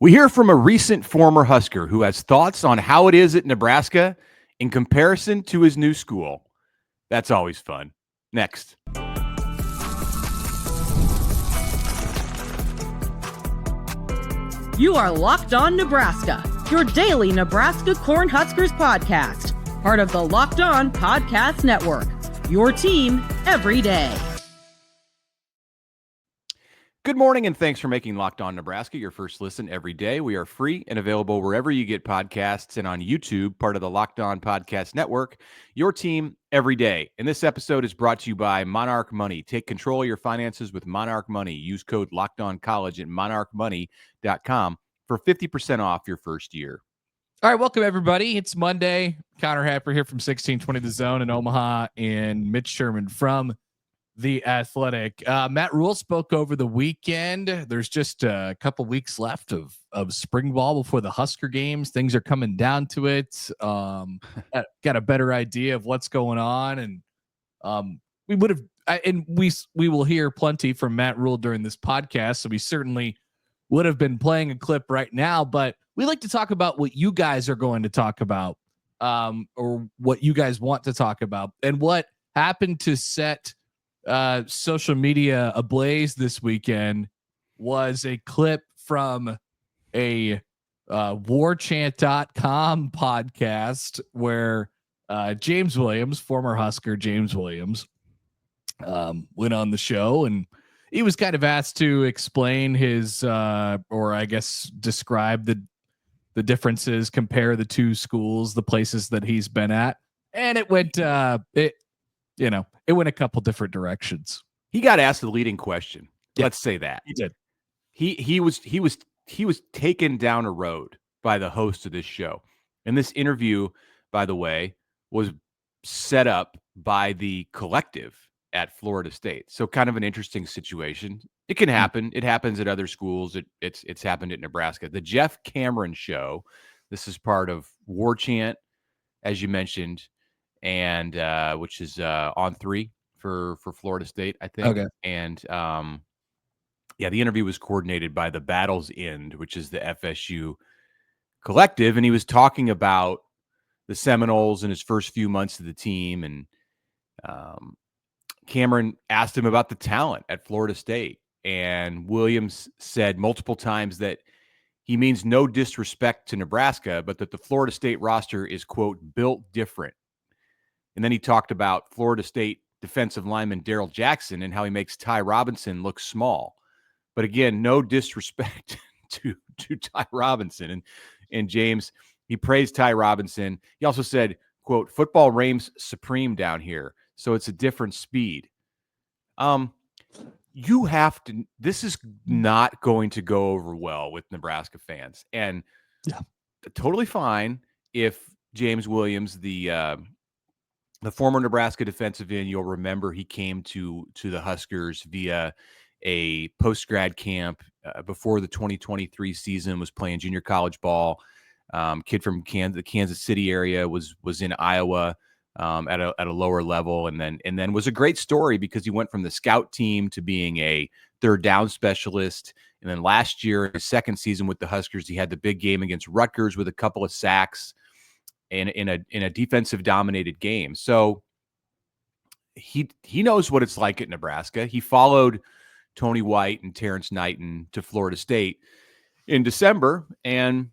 We hear from a recent former Husker who has thoughts on how it is at Nebraska in comparison to his new school. That's always fun. Next. You are Locked On Nebraska, your daily Nebraska Cornhuskers podcast, part of the Locked On Podcast Network, your team every day. Good morning, and thanks for making Locked On Nebraska your first listen every day. We are free and available wherever you get podcasts and on YouTube, part of the Locked On Podcast Network, your team every day. And this episode is brought to you by Monarch Money. Take control of your finances with Monarch Money. Use code LOCKEDONCollege at monarchmoney.com for 50% off your first year. All right, welcome everybody. It's Monday. Connor Happer here from 1620 The Zone in Omaha, and Mitch Sherman from The Athletic. Matt Rhule spoke over the weekend. There's just a couple weeks left of spring ball before the Husker games. Things are coming down to it. Got a better idea of what's going on, and we will hear plenty from Matt Rhule during this podcast. So we certainly would have been playing a clip right now, but we like to talk about what you guys are going to talk about, or what you guys want to talk about, and what happened to set social media ablaze this weekend was a clip from a warchant.com podcast where James Williams, former Husker James Williams, went on the show, and he was kind of asked to explain his or I guess describe the differences, compare the two schools, the places that he's been at, and it went it went a couple different directions. He got asked the leading question. Yeah, let's say that. He did. He was taken down a road by the host of this show. And this interview, by the way, was set up by the collective at Florida State. So kind of an interesting situation. It can happen. It happens at other schools. It's happened at Nebraska. The Jeff Cameron Show. This is part of War Chant, as you mentioned, and which is on 3 for Florida State, I think. Okay. And the interview was coordinated by the Battle's End, which is the FSU collective, and he was talking about the Seminoles in his first few months of the team, and Cameron asked him about the talent at Florida State, and Williams said multiple times that he means no disrespect to Nebraska, but that the Florida State roster is, quote, built different. And then he talked about Florida State defensive lineman Darrell Jackson and how he makes Ty Robinson look small. But again, no disrespect to Ty Robinson. And James, he praised Ty Robinson. He also said, quote, football reigns supreme down here, so it's a different speed. You have to, this is not going to go over well with Nebraska fans. And totally fine if James Williams, the former Nebraska defensive end, you'll remember he came to the Huskers via a post-grad camp before the 2023 season, was playing junior college ball. Kid from the Kansas City area, was in Iowa at a lower level, and then was a great story because he went from the scout team to being a third down specialist. And then last year, his second season with the Huskers, he had the big game against Rutgers with a couple of sacks in a defensive dominated game. So he knows what it's like at Nebraska. He followed Tony White and Terrence Knighton to Florida State in December, and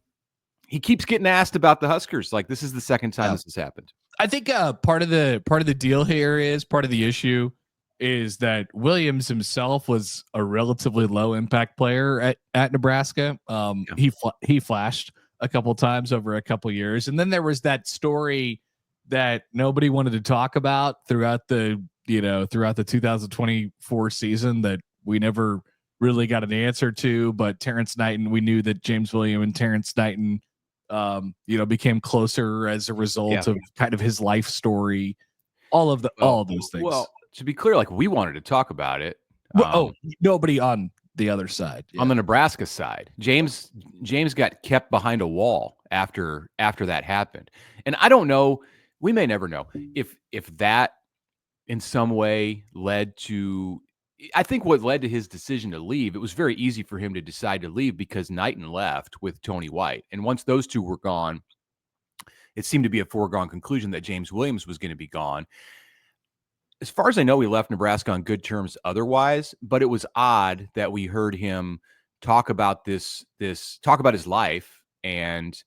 he keeps getting asked about the Huskers. Like, this is the second time this has happened. I think part of the deal here is, part of the issue is that Williams himself was a relatively low impact player at Nebraska. He flashed a couple times over a couple years, and then there was that story that nobody wanted to talk about throughout the 2024 season that we never really got an answer to. But Terrence Knighton, we knew that James Williams and Terrence Knighton became closer as a result of kind of his life story, all of those things. Well, to be clear, like, we wanted to talk about it. Nobody on the other side, on the Nebraska side. James got kept behind a wall after that happened. And I don't know, we may never know if that in some way led to I think what led to his decision to leave, it was very easy for him to decide to leave because Knighton left with Tony White. And once those two were gone, it seemed to be a foregone conclusion that James Williams was going to be gone. As far as I know, he left Nebraska on good terms otherwise, but it was odd that we heard him talk about talk about his life and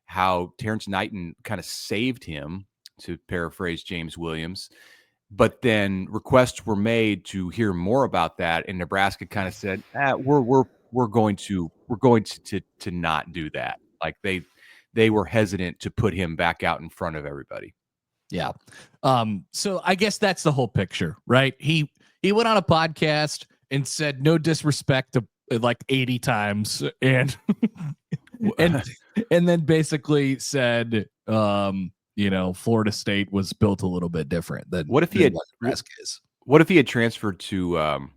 how Terrence Knighton kind of saved him, to paraphrase James Williams. But then requests were made to hear more about that, and Nebraska kind of said, we're going to not do that. Like they were hesitant to put him back out in front of everybody. Yeah. So I guess that's the whole picture, right? He went on a podcast and said no disrespect to like 80 times and and then basically said Florida State was built a little bit different than what if he had Nebraska is. What if he had transferred to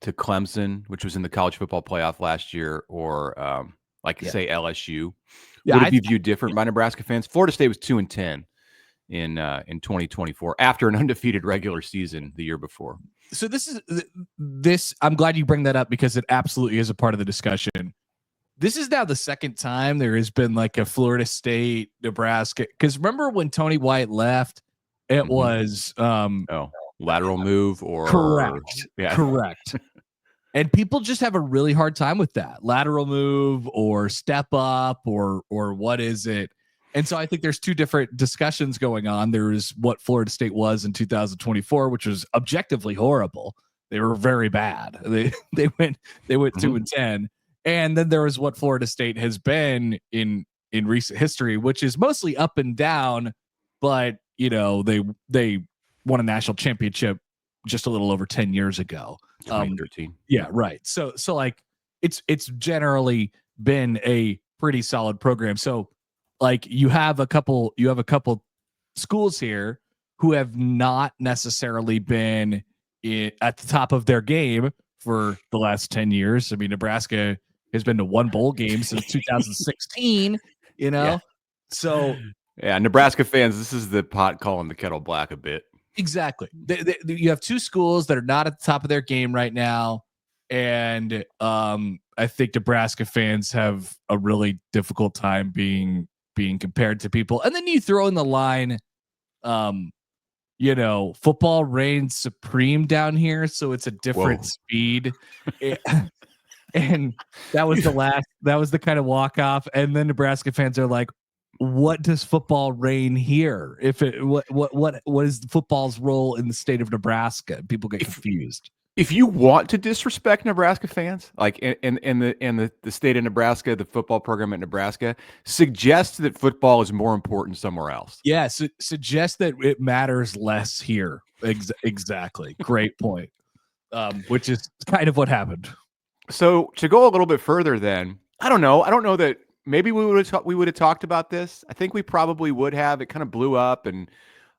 Clemson, which was in the college football playoff last year, or say LSU? Yeah, would it be viewed different by Nebraska fans? Florida State was 2-10 in 2024 after an undefeated regular season the year before. So this I'm glad you bring that up because it absolutely is a part of the discussion. This is now the second time there has been like a Florida State, Nebraska. Because remember when Tony White left, it was lateral move or correct. Yeah. Correct. And people just have a really hard time with that lateral move or step up or what is it? And so I think there's two different discussions going on. There's what Florida State was in 2024, which was objectively horrible. They were very bad. They went 2-10. And then there was what Florida State has been in recent history, which is mostly up and down, but they won a national championship just a little over 10 years ago. 2013. Yeah, right. So like it's generally been a pretty solid program. So like you have a couple schools here who have not necessarily been at the top of their game for the last 10 years. I mean, Nebraska has been to one bowl game since 2016, Yeah. So yeah, Nebraska fans, this is the pot calling the kettle black a bit. Exactly. You have two schools that are not at the top of their game right now. And I think Nebraska fans have a really difficult time being compared to people. And then you throw in the line, football reigns supreme down here. So it's a different speed. And that was the kind of walk off. And then Nebraska fans are like, what does football reign here? What is football's role in the state of Nebraska? People get confused. If you want to disrespect Nebraska fans, like in the state of Nebraska, the football program at Nebraska, suggest that football is more important somewhere else. Yeah, suggest that it matters less here. Exactly. Great point. Which is kind of what happened. So to go a little bit further, then I don't know that maybe we would have talked about this. I think we probably would have. It kind of blew up, and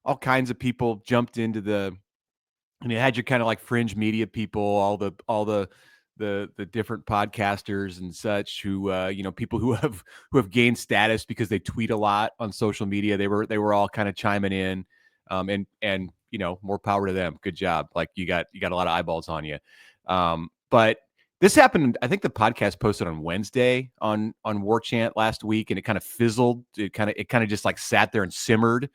all kinds of people jumped into and you had your kind of like fringe media people, all the different podcasters and such who people who have gained status because they tweet a lot on social media. They were all kind of chiming in, and more power to them. Good job. Like you got a lot of eyeballs on you. But this happened, I think the podcast posted on Wednesday on War Chant last week, and it kind of fizzled. It kind of just like sat there and simmered,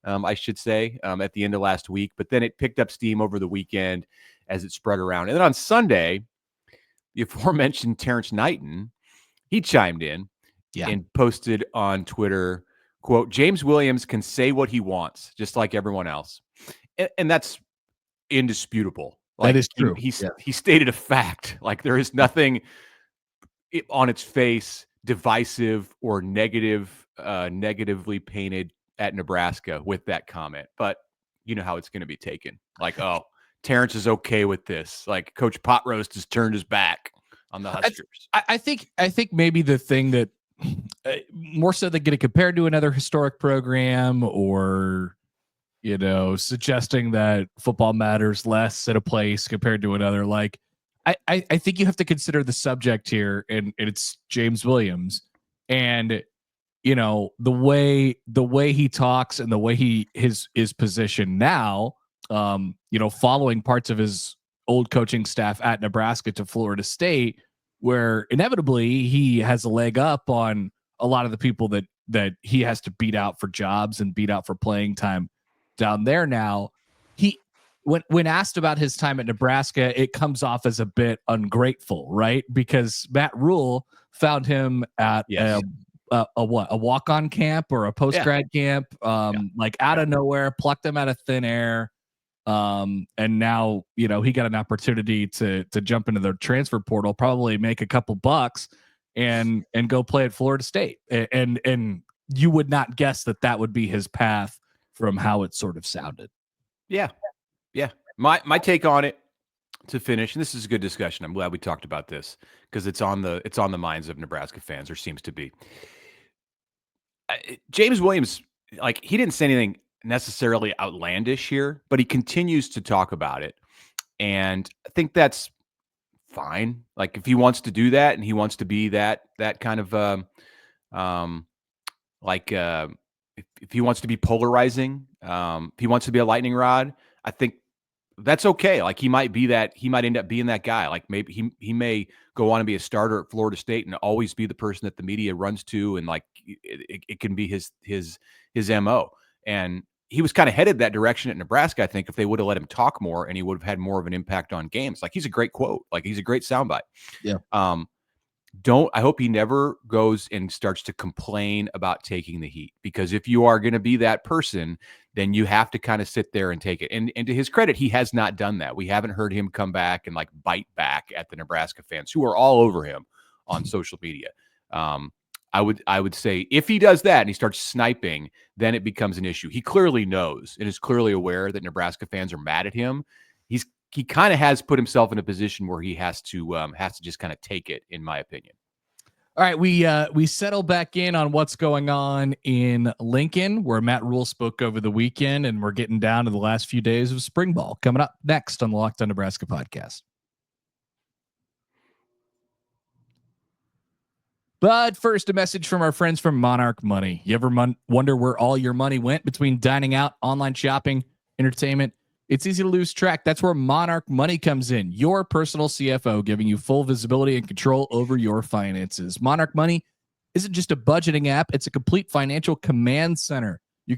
I should say, at the end of last week. But then it picked up steam over the weekend as it spread around. And then on Sunday, the aforementioned Terrence Knighton, he chimed in and posted on Twitter, quote, "James Williams can say what he wants, just like everyone else." And that's indisputable. Like, that is true. He stated a fact. Like there is nothing on its face divisive or negatively painted at Nebraska with that comment. But you know how it's going to be taken. Like, oh, Terrence is okay with this. Like Coach Potroast has turned his back on the Huskers. I think maybe the thing that more so than getting compared to another historic program or suggesting that football matters less at a place compared to another. Like, I think you have to consider the subject here, and it's James Williams, and the way he talks and the way his position now, following parts of his old coaching staff at Nebraska to Florida State, where inevitably he has a leg up on a lot of the people that he has to beat out for jobs and beat out for playing time down there. Now, when asked about his time at Nebraska, it comes off as a bit ungrateful, right? Because Matt Rhule found him at a walk-on camp or a post-grad camp, like out of nowhere, plucked him out of thin air. And now, he got an opportunity to jump into the transfer portal, probably make a couple bucks and go play at Florida State. And you would not guess that would be his path from how it sort of sounded. Yeah. My take on it to finish, and this is a good discussion. I'm glad we talked about this because it's on the minds of Nebraska fans, or seems to be. James Williams, like, he didn't say anything necessarily outlandish here, but he continues to talk about it. And I think that's fine. Like, if he wants to do that and he wants to be that kind of if he wants to be polarizing, if he wants to be a lightning rod, I think that's okay. Like, he might end up being that guy. Like, maybe he may go on and be a starter at Florida State and always be the person that the media runs to. And like, it can be his MO. And he was kind of headed that direction at Nebraska, I think, if they would have let him talk more and he would have had more of an impact on games. Like, he's a great quote. Like, he's a great soundbite. Yeah. I hope he never goes and starts to complain about taking the heat, because if you are going to be that person, then you have to kind of sit there and take it. And to his credit, he has not done that. We haven't heard him come back and like bite back at the Nebraska fans who are all over him on social media. I would say if he does that and he starts sniping, then it becomes an issue. He clearly knows and is clearly aware that Nebraska fans are mad at him. He kind of has put himself in a position where he has to just kind of take it, in my opinion. All right, we settle back in on what's going on in Lincoln, where Matt Rhule spoke over the weekend, and we're getting down to the last few days of spring ball. Coming up next on the Locked On Nebraska podcast. But first, a message from our friends from Monarch Money. You ever wonder where all your money went between dining out, online shopping, entertainment? It's easy to lose track. That's where Monarch Money comes in, your personal CFO, giving you full visibility and control over your finances. Monarch Money isn't just a budgeting app. It's a complete financial command center. You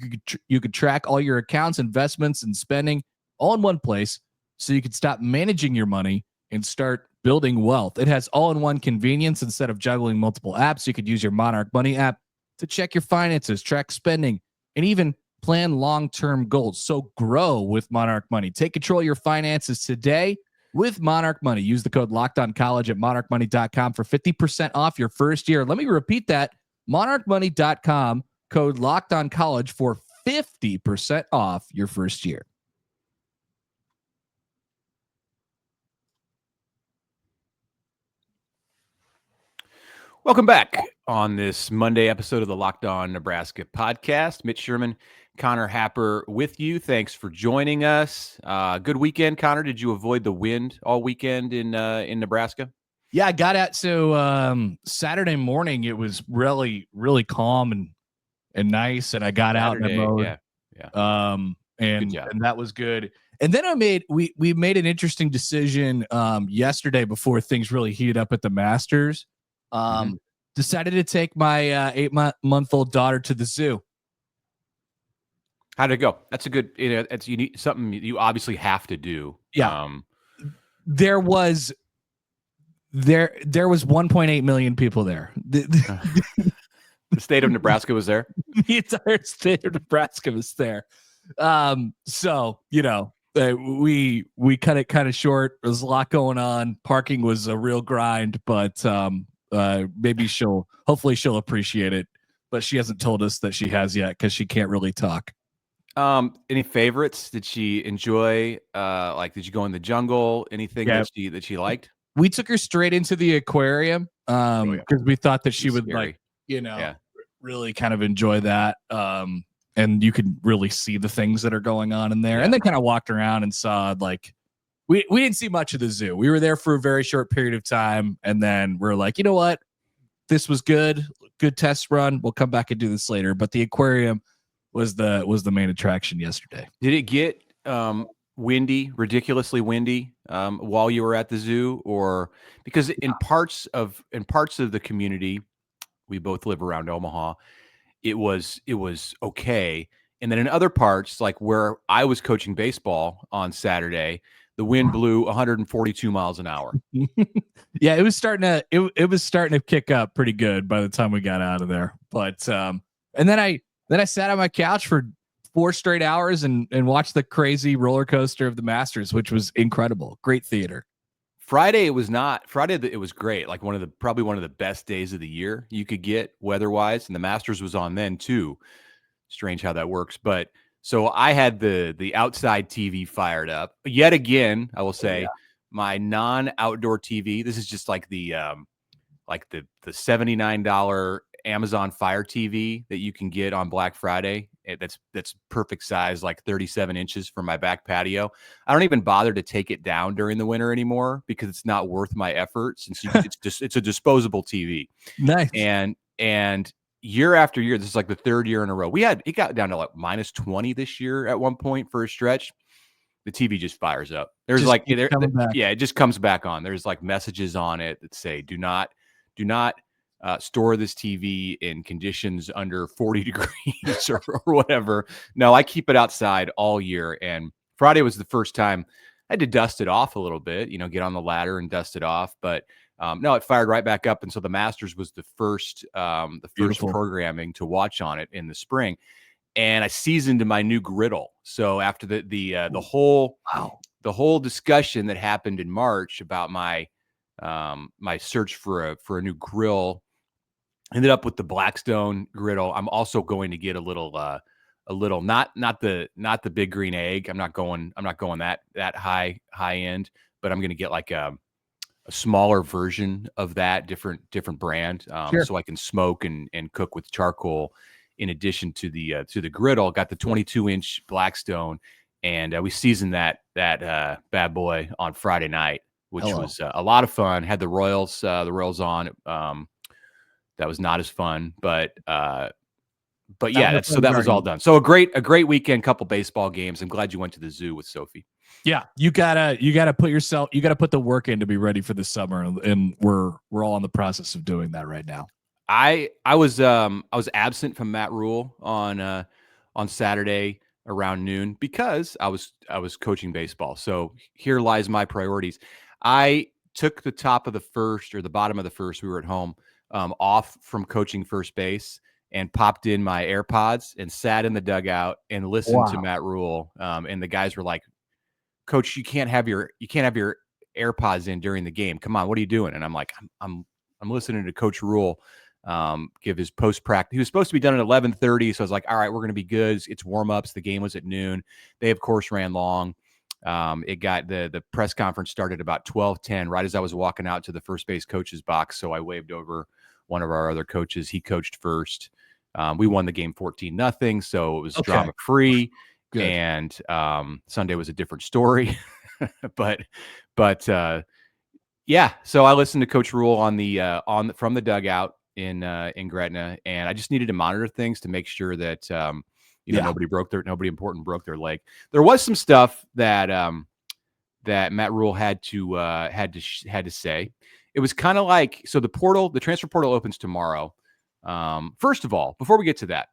could track all your accounts, investments, and spending all in one place, so you could stop managing your money and start building wealth. It has all-in-one convenience. Instead of juggling multiple apps, you could use your Monarch Money app to check your finances, track spending, and even plan long-term goals. So grow with Monarch Money. Take control of your finances today with Monarch Money. Use the code LOCKEDONCollege at monarchmoney.com for 50% off your first year. Let me repeat that. monarchmoney.com, code LOCKEDONCollege for 50% off your first year. Welcome back on this Monday episode of the Locked On Nebraska podcast. Mitch Sherman, Connor Happer with you. Thanks for joining us. Good weekend, Connor. Did you avoid the wind all weekend in Nebraska? Yeah, I got out. So Saturday morning, it was really, really calm and nice. And I got Saturday, out and mowed. And that was good. And then we made an interesting decision yesterday before things really heated up at the Masters. Decided to take my 8-month-old daughter to the zoo. How'd it go? That's a good, it's unique, something you obviously have to do. Yeah. There was 1.8 million people there. The state of Nebraska was there. The entire state of Nebraska was there. So, we cut it kind of short. There was a lot going on. Parking was a real grind, but maybe hopefully she'll appreciate it, but she hasn't told us that she has yet because she can't really talk. Any favorites? Did she enjoy, did you go in the jungle? Anything that she liked? We took her straight into the aquarium because we thought that she would scary. Really kind of enjoy that. And you could really see the things that are going on in there. And then kind of walked around and saw we didn't see much of the zoo. We were there for a very short period of time. And then we're like, you know what? This was good test run. We'll come back and do this later. But the aquarium was the main attraction yesterday. Did it get windy, ridiculously windy while you were at the zoo, or because in parts of the community, we both live around Omaha, it was okay. And then in other parts, like where I was coaching baseball on Saturday, the wind blew 142 miles an hour. Yeah, it was starting to kick up pretty good by the time we got out of there. But and then I sat on my couch for 4 straight hours and watched the crazy roller coaster of the Masters, which was incredible. Great theater. Friday, it was not. Friday, it was great. Like probably one of the best days of the year you could get weather-wise, and the Masters was on then too. Strange how that works, but so I had the outside TV fired up yet again. I will say my non-outdoor TV. This is just like the $79 Amazon Fire TV that you can get on Black Friday. That's perfect size, like 37 inches for my back patio. I don't even bother to take it down during the winter anymore because it's not worth my effort since it's a disposable TV. Nice. And year after year, this is like the 3rd year in a row. It got down to like minus 20 this year at one point for a stretch. The TV just fires up. There's it just comes back on. There's like messages on it that say, do not store this TV in conditions under 40 degrees or whatever. No, I keep it outside all year. And Friday was the first time I had to dust it off a little bit, get on the ladder and dust it off. But no, it fired right back up. And so the Masters was the first programming to watch on it in the spring. And I seasoned my new griddle. So after the whole discussion that happened in March about my search for a new grill, ended up with the Blackstone griddle. I'm also going to get a little not the big green egg. I'm not going that high end, but I'm going to get like a smaller version of that different brand. So I can smoke and cook with charcoal in addition to the griddle. Got the 22-inch Blackstone, and we seasoned that bad boy on Friday night, which was a lot of fun. Had the Royals on. That was not as fun, but yeah, that was all done. So a great weekend, couple baseball games. I'm glad you went to the zoo with Sophie. Yeah, you gotta put the work in to be ready for the summer, and we're all in the process of doing that right now. I was absent from Matt Rhule on Saturday around noon because I was coaching baseball. So here lies my priorities. I took the top of the first or the bottom of the first. We were at home. Off from coaching first base and popped in my AirPods and sat in the dugout and listened to Matt Rhule. And the guys were like, "Coach, you can't have your AirPods in during the game. Come on, what are you doing?" And I'm like, I'm listening to Coach Rhule give his post practice. He was supposed to be done at 11:30, so I was like, all right, we're going to be good. It's warm ups. The game was at noon. They of course ran long. It got the press conference started about 12:10, right as I was walking out to the first base coach's box. So I waved over one of our other coaches. He coached first. We won the game 14-0, so it was drama free. Good. And Sunday was a different story. but yeah. So I listened to Coach Rhule from the dugout in Gretna, and I just needed to monitor things to make sure that nobody important broke their leg. There was some stuff that Matt Rhule had to say. It was kind of like, so the transfer portal opens tomorrow. First of all, before we get to that,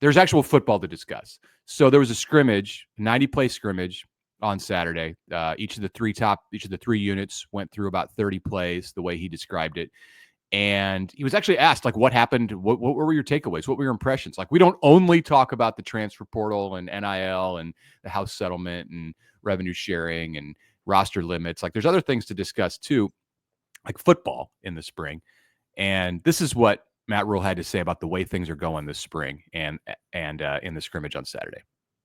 there's actual football to discuss. So there was a scrimmage, 90-play scrimmage on Saturday. Each of the three units went through about 30 plays, the way he described it. And he was actually asked, like, what happened? What were your takeaways? What were your impressions? Like, we don't only talk about the transfer portal and NIL and the house settlement and revenue sharing and roster limits. Like, there's other things to discuss too, like football in the spring. And this is what Matt Rhule had to say about the way things are going this spring and in the scrimmage on Saturday.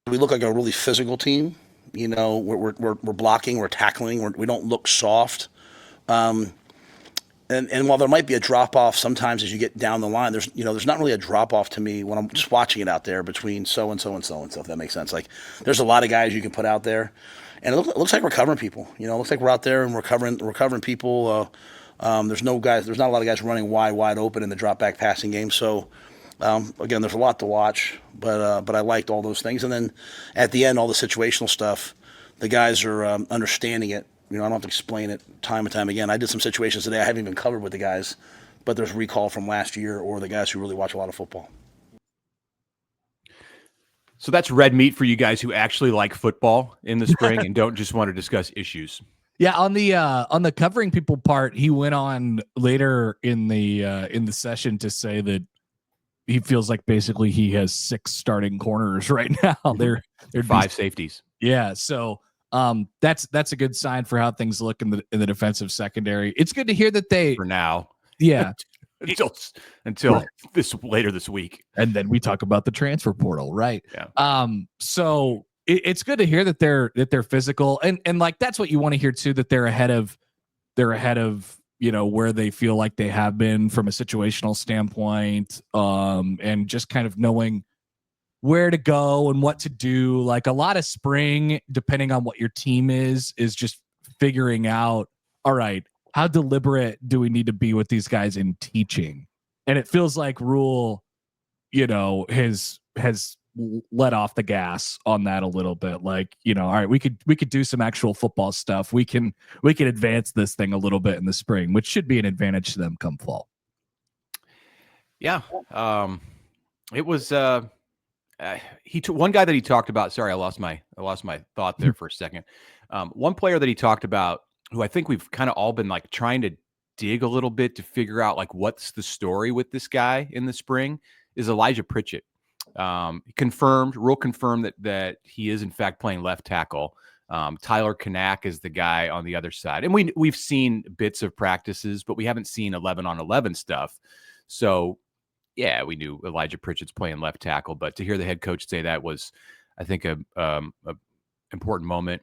We look like a really physical team. You know, we're blocking, we're tackling, we don't look soft. And while there might be a drop off sometimes as you get down the line, there's not really a drop off to me when I'm just watching it out there between so and so and so and so. If that makes sense. Like, there's a lot of guys you can put out there, and it looks like we're covering people. You know, it looks like we're out there and we're covering people. There's not a lot of guys running wide open in the drop back passing game. So again, there's a lot to watch, but I liked all those things. And then at the end, all the situational stuff the guys are understanding it. I don't have to explain it time and time again. I did some situations today I haven't even covered with the guys, but there's recall from last year or the guys who really watch a lot of football. So that's red meat for you guys who actually like football in the spring and don't just want to discuss issues. Yeah, on the covering people part, he went on later in the session to say that he feels like basically he has 6 starting corners right now. They're 5 safeties. Yeah, so that's a good sign for how things look in the defensive secondary. It's good to hear that they for now. Yeah. until right. later this week. And then we talk about the transfer portal, right? Yeah. So it's good to hear that they're physical and like that's what you want to hear too, that they're ahead of where they feel like they have been from a situational standpoint, and just kind of knowing where to go and what to do. Like a lot of spring, depending on what your team is just figuring out, all right, how deliberate do we need to be with these guys in teaching? And it feels like Rhule, has let off the gas on that a little bit. Like, all right, we could do some actual football stuff. We can advance this thing a little bit in the spring, which should be an advantage to them come fall. Yeah. It was one guy that he talked about. Sorry, I lost my thought there for a second. One player that he talked about, who I think we've kind of all been like trying to dig a little bit to figure out like what's the story with this guy in the spring, is Elijah Pritchett. Rhule confirmed that he is in fact playing left tackle. Tyler Kanak is the guy on the other side, and we've seen bits of practices, but we haven't seen 11-on-11 stuff. So yeah, we knew Elijah Pritchett's playing left tackle, but to hear the head coach say that was, I think, a important moment.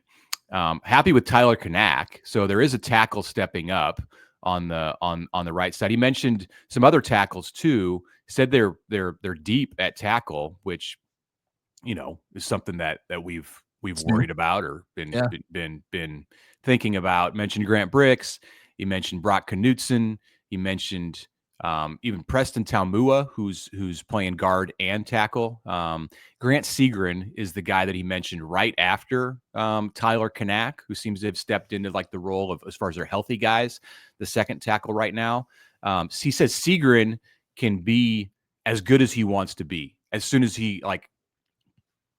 Happy with Tyler Kanak. So there is a tackle stepping up on the right side. He mentioned some other tackles too. Said they're deep at tackle, which is something that we've worried about or been thinking about. Mentioned Grant Bricks. He mentioned Brock Knutson. He mentioned even Preston Taumua, who's playing guard and tackle. Grant Segrin is the guy that he mentioned right after Tyler Kanak, who seems to have stepped into like the role of, as far as their healthy guys, the second tackle right now. He says Segrin can be as good as he wants to be as soon as he like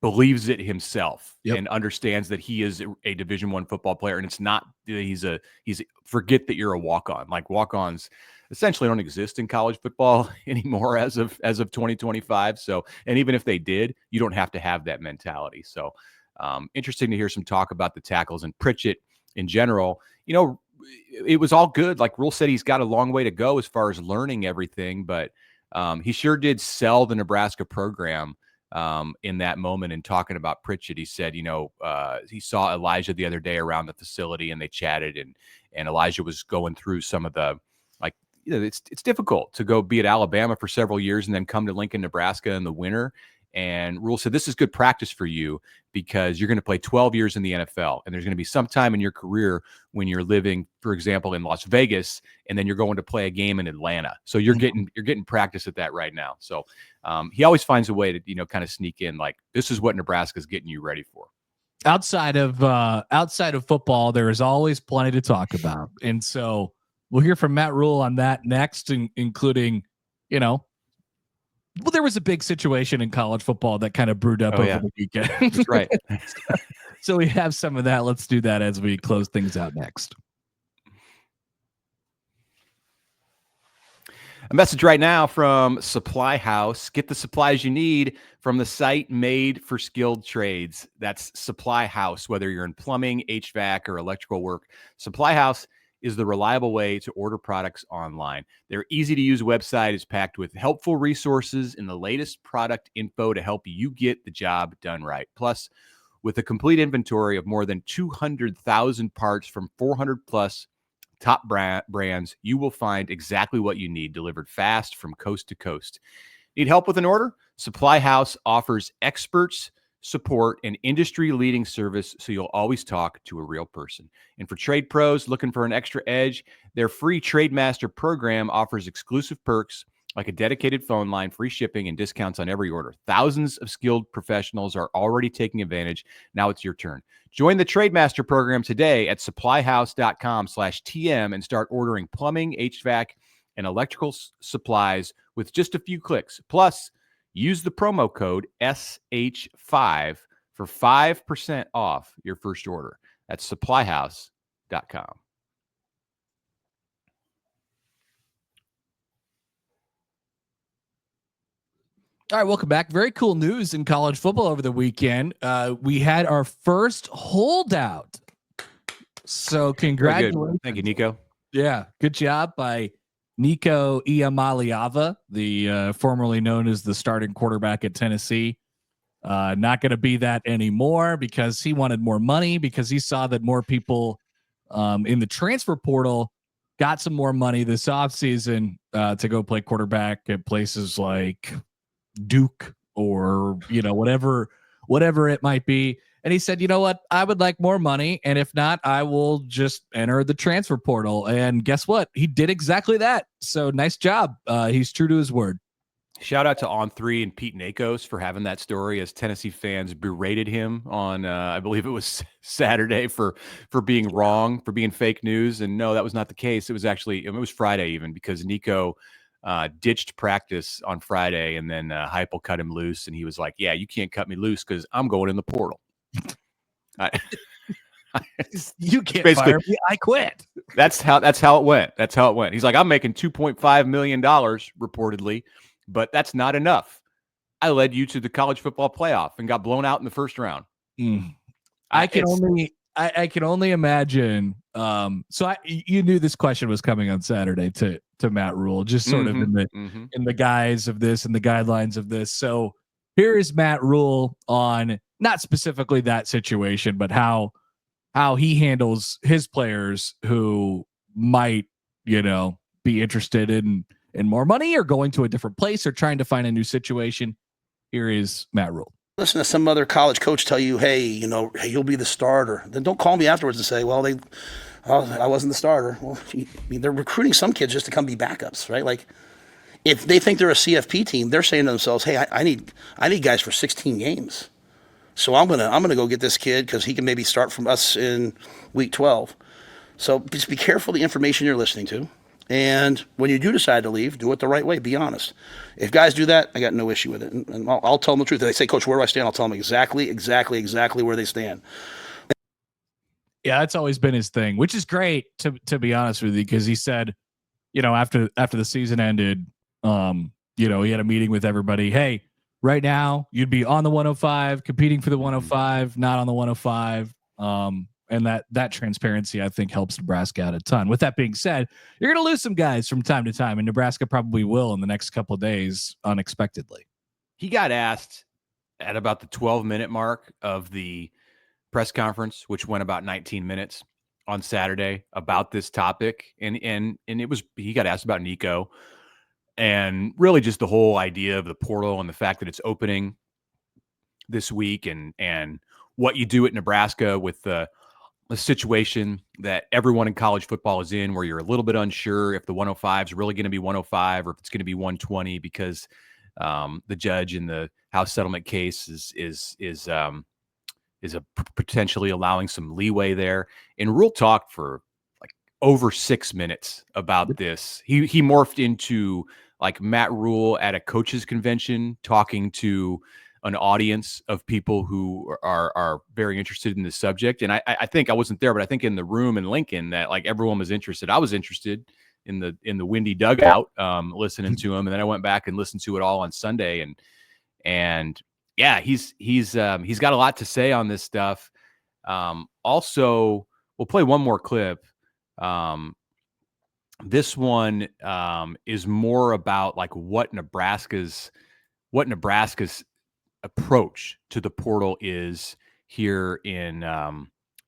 believes it himself and understands that he is a Division I football player, and it's not he's forget that you're a walk-on. Like walk-ons essentially don't exist in college football anymore as of 2025. So, and even if they did, you don't have to have that mentality. So, interesting to hear some talk about the tackles and Pritchett in general. It was all good. Like Rhule said, he's got a long way to go as far as learning everything, but he sure did sell the Nebraska program in that moment. And talking about Pritchett, he said, he saw Elijah the other day around the facility and they chatted, and Elijah was going through some of the, like, it's difficult to go be at Alabama for several years and then come to Lincoln, Nebraska in the winter. And Rhule said, this is good practice for you because you're going to play 12 years in the NFL. And there's going to be some time in your career when you're living, for example, in Las Vegas, and then you're going to play a game in Atlanta. So you're getting practice at that right now. So he always finds a way to, kind of sneak in, like, this is what Nebraska's getting you ready for. Outside of football, there is always plenty to talk about. And so we'll hear from Matt Rhule on that next, including, well, there was a big situation in college football that kind of brewed up over the weekend. That's right. So we have some of that. Let's do that as we close things out next. A message right now from Supply House. Get the supplies you need from the site made for skilled trades. That's Supply House. Whether you're in plumbing, HVAC, or electrical work, Supply House is the reliable way to order products online. Their easy-to-use website is packed with helpful resources and the latest product info to help you get the job done right. Plus, with a complete inventory of more than 200,000 parts from 400-plus top brands, you will find exactly what you need delivered fast from coast to coast. Need help with an order? Supply House offers experts, support, and industry-leading service, so you'll always talk to a real person. And for trade pros looking for an extra edge, their free Trade Master program offers exclusive perks like a dedicated phone line, free shipping, and discounts on every order. Thousands of skilled professionals are already taking advantage. Now it's your turn. Join the Trademaster program today at supplyhouse.com/TM and start ordering plumbing, HVAC, and electrical supplies with just a few clicks. Plus, use the promo code SH5 for 5% off your first order. That's supplyhouse.com. All right, welcome back. Very cool news in college football over the weekend. We had our first holdout. So congratulations. Thank you, Nico. Yeah, good job by Nico Iamaleava, the formerly known as the starting quarterback at Tennessee. Not going to be that anymore because he wanted more money, because he saw that more people in the transfer portal got some more money this offseason to go play quarterback at places like Duke or whatever it might be. And he said, you know what, I would like more money, and if not, I will just enter the transfer portal. And guess what, he did exactly that. So nice job. He's true to his word. Shout out to On3 and Pete Nakos for having that story, as Tennessee fans berated him on I believe it was Saturday for being wrong, for being fake news. And no, that was not the case. It was actually, it was Friday even, because Nico ditched practice on Friday, and then Heupel cut him loose, and he was like, yeah, you can't cut me loose because I'm going in the portal. You can't fire me, I quit. That's how it went. That's how it went. He's like, I'm making $2.5 million reportedly, but that's not enough. I led you to the college football playoff and got blown out in the first round. I can only imagine. So you knew this question was coming on Saturday to Matt Rhule, just sort of in the guise of this and the guidelines of this. So here is Matt Rhule on not specifically that situation, but how he handles his players who might, be interested in more money or going to a different place or trying to find a new situation. Here is Matt Rhule. Listen to some other college coach tell you, hey, you'll be the starter. Then don't call me afterwards and say, well, I wasn't the starter. Well, they're recruiting some kids just to come be backups, right? Like, if they think they're a CFP team, they're saying to themselves, hey, I need guys for 16 games. So I'm gonna go get this kid because he can maybe start from us in week 12. So just be careful the information you're listening to. And when you do decide to leave, do it the right way. Be honest. If guys do that, I got no issue with it. And I'll tell them the truth. If they say, Coach, where do I stand? I'll tell them exactly where they stand. Yeah, that's always been his thing, which is great, to be honest with you, because he said, after the season ended, he had a meeting with everybody. Hey, right now you'd be on the 105, competing for the 105, not on the 105. And that transparency, I think, helps Nebraska out a ton. With that being said, you're going to lose some guys from time to time, and Nebraska probably will in the next couple of days unexpectedly. He got asked at about the 12-minute mark of the press conference, which went about 19 minutes on Saturday, about this topic. And he got asked about Nico and really just the whole idea of the portal and the fact that it's opening this week and what you do at Nebraska with the situation that everyone in college football is in, where you're a little bit unsure if the 105 is really going to be 105 or if it's going to be 120 because the judge in the House settlement case is potentially allowing some leeway there. And Rhule talked for like over 6 minutes about this. He morphed into like Matt Rhule at a coaches convention talking to an audience of people who are very interested in this subject. And I think I wasn't there, but I think in the room in Lincoln that like everyone was interested. I was interested in the windy dugout, listening to him. And then I went back and listened to it all on Sunday. And yeah, he's got a lot to say on this stuff. Also, we'll play one more clip. This one is more about like what Nebraska's approach to the portal is here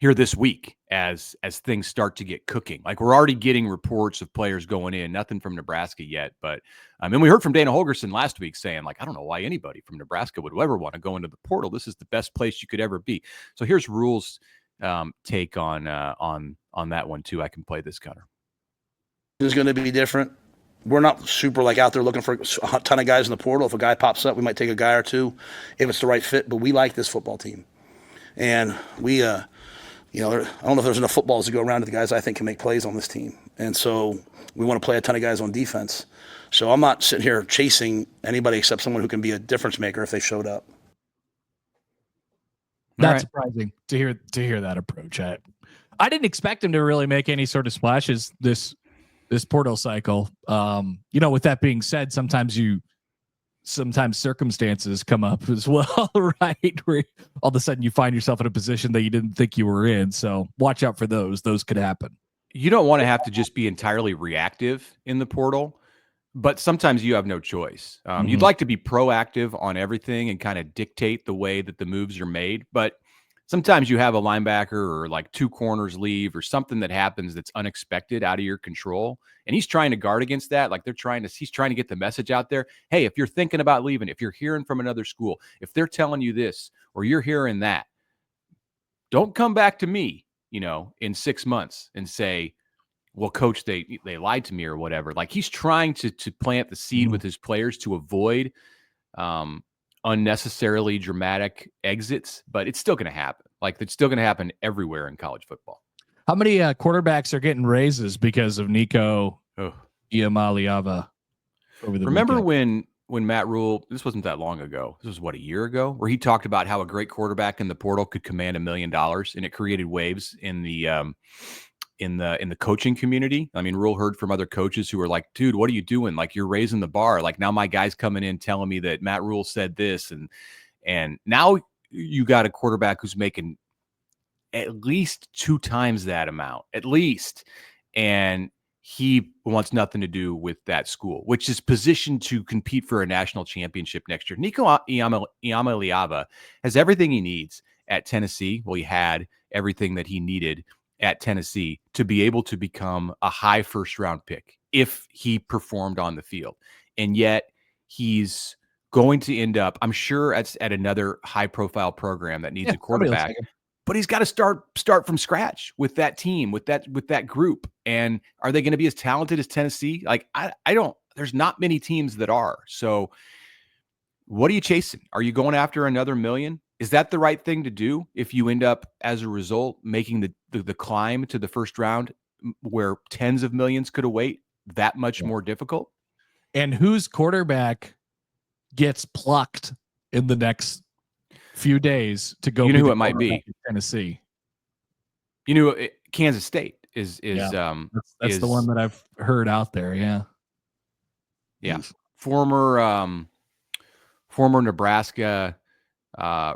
this week as things start to get cooking. Like, we're already getting reports of players going in, nothing from Nebraska yet, but and we heard from Dana Holgorsen last week saying like, I don't know why anybody from Nebraska would ever want to go into the portal. This is the best place you could ever be. So here's Rhule's take on that one too. I can play this, Connor. Is going to be different. we're not super like out there looking for a ton of guys in the portal. If a guy pops up, we might take a guy or two if it's the right fit. But we like this football team, and we, I don't know if there's enough footballs to go around to the guys I think can make plays on this team, and so we want to play a ton of guys on defense. So I'm not sitting here chasing anybody except someone who can be a difference maker if they showed up. Not surprising to hear that approach. I didn't expect him to really make any sort of splashes this portal cycle. With that being said, sometimes circumstances come up as well, right? Where all of a sudden you find yourself in a position that you didn't think you were in. So watch out for those. Those could happen. You don't want to have to just be entirely reactive in the portal, but sometimes you have no choice. You'd like to be proactive on everything and kind of dictate the way that the moves are made, but sometimes you have a linebacker or like two corners leave or something that happens that's unexpected out of your control. And he's trying to guard against that. Like he's trying to get the message out there. Hey, if you're thinking about leaving, if you're hearing from another school, if they're telling you this, or you're hearing that, don't come back to me, in 6 months and say, well, coach, they lied to me or whatever. Like he's trying to plant the seed with his players to avoid, unnecessarily dramatic exits, but it's still going to happen. Like it's still going to happen everywhere in college football. How many quarterbacks are getting raises because of Nico Iamaleava over the Remember weekend? when Matt Rhule, this wasn't that long ago, this was a year ago, where he talked about how a great quarterback in the portal could command $1 million, and it created waves in the coaching community. I mean, Rhule heard from other coaches who were like, dude, what are you doing? Like, you're raising the bar. Like, now my guy's coming in telling me that Matt Rhule said this. And now you got a quarterback who's making at least 2 times that amount, at least. And he wants nothing to do with that school, which is positioned to compete for a national championship next year. Nico Iamaleava has everything he needs at Tennessee. Well, he had everything that he needed at Tennessee to be able to become a high first-round pick if he performed on the field. And yet he's going to end up, I'm sure, at another high-profile program that needs a quarterback. But he's got to start from scratch with that team, with that group. And are they going to be as talented as Tennessee? Like, I don't. There's not many teams that are. So what are you chasing? Are you going after another $1 million? Is that the right thing to do if you end up, as a result, making the climb to the first round where tens of millions could await that much more difficult? And whose quarterback gets plucked in the next few days to go? You know who it might be? Tennessee. Kansas State is that's the one that I've heard out there. Yeah. Former Nebraska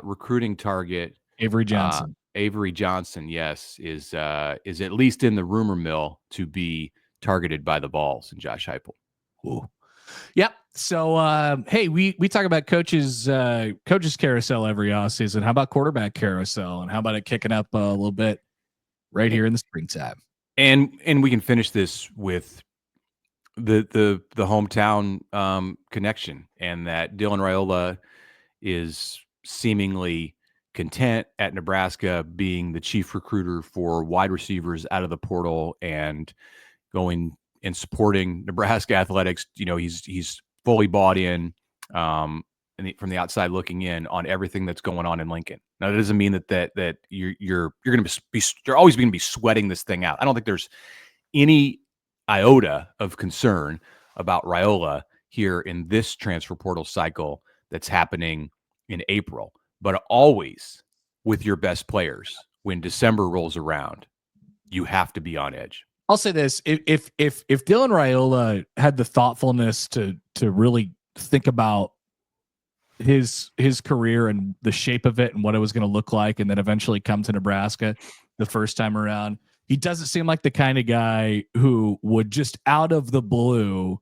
recruiting target Avery Johnson. Yes, is at least in the rumor mill to be targeted by the Vols and Josh Heupel. Ooh. Yep. So, hey, we talk about coaches carousel every offseason. How about quarterback carousel? And how about it kicking up a little bit right here in the springtime? And we can finish this with the hometown connection, and that Dylan Raiola is seemingly content at Nebraska being the chief recruiter for wide receivers out of the portal and going and supporting Nebraska athletics. He's fully bought in, from the outside looking in on everything that's going on in Lincoln. Now, that doesn't mean that you're going to be you're always going to be sweating this thing out. I don't think there's any iota of concern about Raiola here in this transfer portal cycle that's happening in April, but always with your best players. When December rolls around, you have to be on edge. I'll say this: if Dylan Raiola had the thoughtfulness to really think about his career and the shape of it and what it was going to look like, and then eventually come to Nebraska the first time around, he doesn't seem like the kind of guy who would just out of the blue.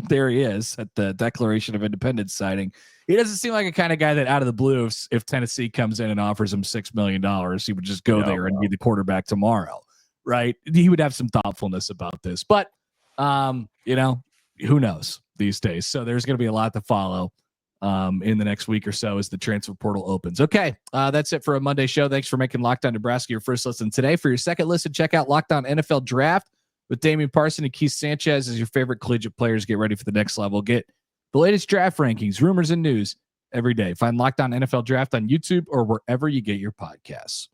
There he is at the Declaration of Independence signing. He doesn't seem like a kind of guy that out of the blue, if Tennessee comes in and offers him $6 million, he would just go there and be the quarterback tomorrow. Right. He would have some thoughtfulness about this, but who knows these days? So there's going to be a lot to follow in the next week or so as the transfer portal opens. Okay. That's it for a Monday show. Thanks for making Locked On Nebraska your first listen today. For your second listen, check out Locked On NFL Draft with Damian Parson and Keith Sanchez as your favorite collegiate players get ready for the next level. Get the latest draft rankings, rumors, and news every day. Find Locked On NFL Draft on YouTube or wherever you get your podcasts.